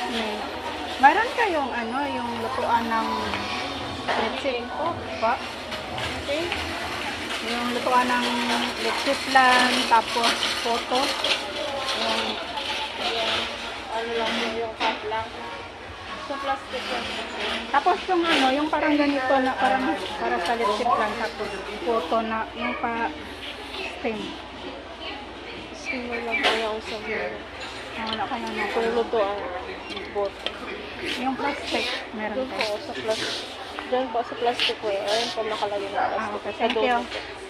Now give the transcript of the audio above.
May. Mayroon kayong ano, yung lutuan ng let's po ba? Okay. Yung lutuan ng let's plan, tapos photo. Yung Ano lang yung cup lang. Sa plastic lang. tapos yung ano, yung parang ganito na parang para sa let's plan, tapos photo na yung pa stem. Steamer lang kaya ako sa mga. Wala ka na Kung luto ang bot. yung plastic, meron Doon kayo. po sa plastic. Diyan po sa plastic way. Ayun po nakalagay na Ah, plastic. okay. Sa Thank you. doon po.